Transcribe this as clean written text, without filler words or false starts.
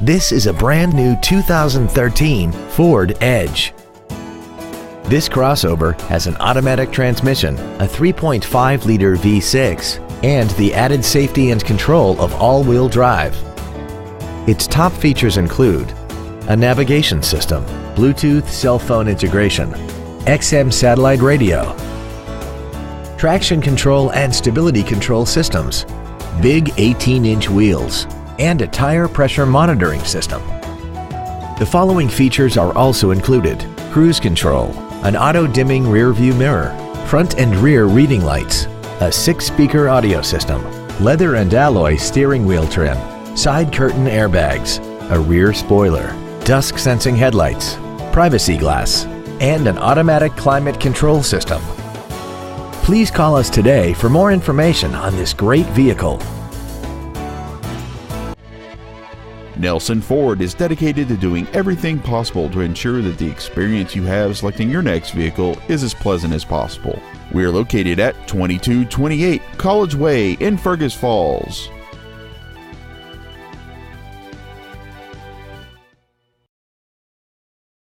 This is a brand new 2013 Ford Edge. This crossover has an automatic transmission, a 3.5-liter V6, and the added safety and control of all-wheel drive. Its top features include a navigation system, Bluetooth cell phone integration, XM satellite radio, traction control and stability control systems, big 18-inch wheels, and a tire pressure monitoring system. The following features are also included: cruise control, an auto-dimming rear-view mirror, front and rear reading lights, a 6-speaker audio system, leather and alloy steering wheel trim, side curtain airbags, a rear spoiler, dusk-sensing headlights, privacy glass, and an automatic climate control system. Please call us today for more information on this great vehicle. Nelson Ford is dedicated to doing everything possible to ensure that the experience you have selecting your next vehicle is as pleasant as possible. We are located at 2228 College Way in Fergus Falls.